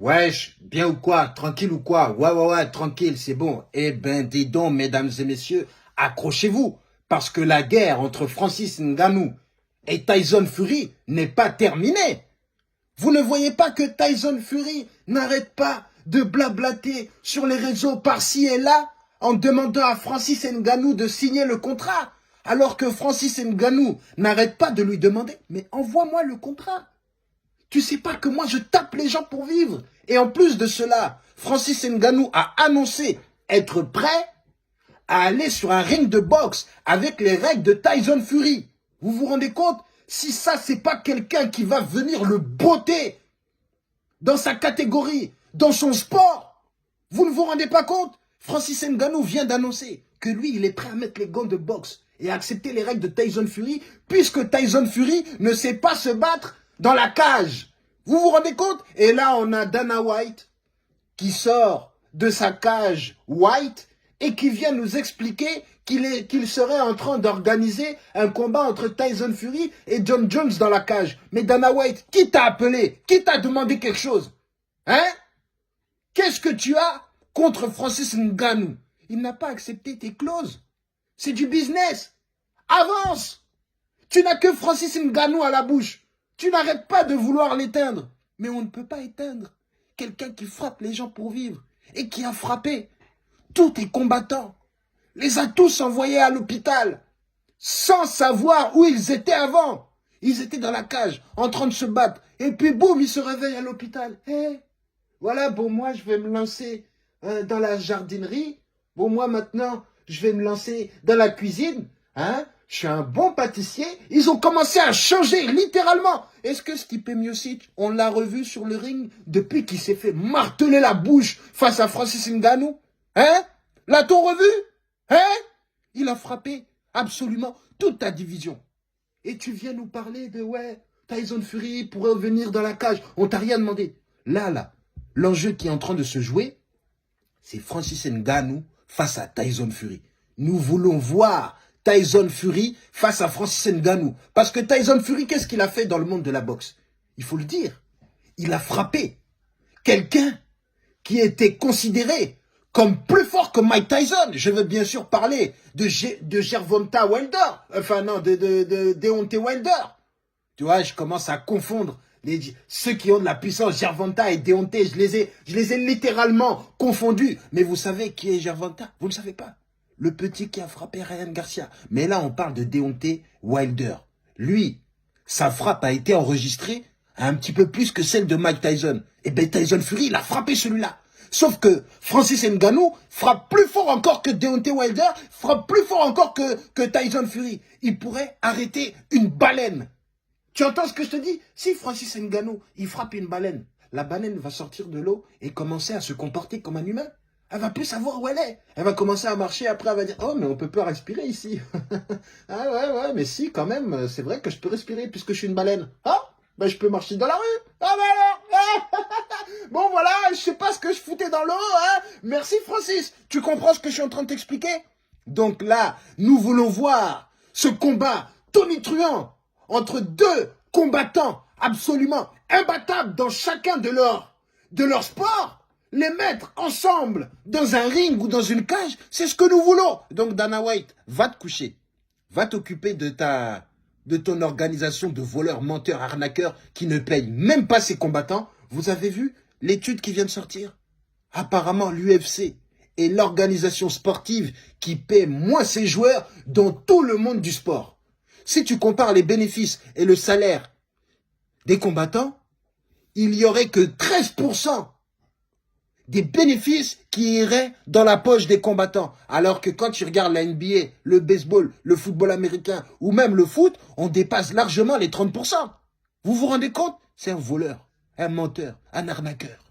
Wesh, bien ou quoi? Tranquille ou quoi? Ouais, tranquille, c'est bon. Eh ben, dis donc, mesdames et messieurs, accrochez-vous, parce que la guerre entre Francis Ngannou et Tyson Fury n'est pas terminée. Vous ne voyez pas que Tyson Fury n'arrête pas de blablater sur les réseaux par-ci et là en demandant à Francis Ngannou de signer le contrat, alors que Francis Ngannou n'arrête pas de lui demander « Mais envoie-moi le contrat !» Tu sais pas que moi je tape les gens pour vivre. Et en plus de cela, Francis Ngannou a annoncé être prêt à aller sur un ring de boxe avec les règles de Tyson Fury. Vous vous rendez compte? Si ça, c'est pas quelqu'un qui va venir le botter dans sa catégorie, dans son sport, vous ne vous rendez pas compte? Francis Ngannou vient d'annoncer que lui, il est prêt à mettre les gants de boxe et à accepter les règles de Tyson Fury, puisque Tyson Fury ne sait pas se battre dans la cage. Vous vous rendez compte? Et là, on a Dana White qui sort de sa cage White et qui vient nous expliquer qu'il serait en train d'organiser un combat entre Tyson Fury et John Jones dans la cage. Mais Dana White, qui t'a appelé? Qui t'a demandé quelque chose? Hein? Qu'est-ce que tu as contre Francis Ngannou? Il n'a pas accepté tes clauses. C'est du business. Avance! Tu n'as que Francis Ngannou à la bouche. Tu n'arrêtes pas de vouloir l'éteindre. Mais on ne peut pas éteindre quelqu'un qui frappe les gens pour vivre et qui a frappé tous tes combattants. Les a tous envoyés à l'hôpital sans savoir où ils étaient avant. Ils étaient dans la cage en train de se battre. Et puis boum, ils se réveillent à l'hôpital. Voilà, bon, moi, je vais me lancer dans la jardinerie. Bon, moi, maintenant, je vais me lancer dans la cuisine. Hein? Je suis un bon pâtissier. Ils ont commencé à changer, littéralement. Est-ce que Stipe Miocic, on l'a revu sur le ring depuis qu'il s'est fait marteler la bouche face à Francis Ngannou? Hein? L'a-t-on revu? Hein? Il a frappé absolument toute ta division. Et tu viens nous parler de, ouais, Tyson Fury pourrait venir dans la cage. On t'a rien demandé. Là, l'enjeu qui est en train de se jouer, c'est Francis Ngannou face à Tyson Fury. Nous voulons voir Tyson Fury face à Francis Ngannou. Parce que Tyson Fury, qu'est-ce qu'il a fait dans le monde de la boxe? Il faut le dire. Il a frappé quelqu'un qui était considéré comme plus fort que Mike Tyson. Je veux bien sûr parler de Gervonta Wilder. Enfin non, de Deontay Wilder. Tu vois, je commence à confondre ceux qui ont de la puissance. Gervonta et Deontay, je les ai littéralement confondus. Mais vous savez qui est Gervonta? Vous ne le savez pas. Le petit qui a frappé Ryan Garcia. Mais là, on parle de Deontay Wilder. Lui, sa frappe a été enregistrée à un petit peu plus que celle de Mike Tyson. Et bien, Tyson Fury, il a frappé celui-là. Sauf que Francis Ngannou frappe plus fort encore que Deontay Wilder, frappe plus fort encore que Tyson Fury. Il pourrait arrêter une baleine. Tu entends ce que je te dis? Si Francis Ngannou, il frappe une baleine, la baleine va sortir de l'eau et commencer à se comporter comme un humain. Elle va plus savoir où elle est. Elle va commencer à marcher, après elle va dire « Oh, mais on peut pas respirer ici. » Ah ouais, mais si, quand même, c'est vrai que je peux respirer puisque je suis une baleine. Ah, ben je peux marcher dans la rue. Ah ben alors. Bon voilà, je sais pas ce que je foutais dans l'eau, hein. Merci Francis. Tu comprends ce que je suis en train de t'expliquer? Donc là, nous voulons voir ce combat tonitruant entre deux combattants absolument imbattables dans chacun de leurs sports. Les mettre ensemble dans un ring ou dans une cage, c'est ce que nous voulons. Donc Dana White, va te coucher. Va t'occuper de ton organisation de voleurs, menteurs, arnaqueurs qui ne payent même pas ses combattants. Vous avez vu l'étude qui vient de sortir? Apparemment, l'UFC est l'organisation sportive qui paie moins ses joueurs dans tout le monde du sport. Si tu compares les bénéfices et le salaire des combattants, il y aurait que 13% des bénéfices qui iraient dans la poche des combattants. Alors que quand tu regardes la NBA, le baseball, le football américain ou même le foot, on dépasse largement les 30%. Vous vous rendez compte? C'est un voleur, un menteur, un arnaqueur.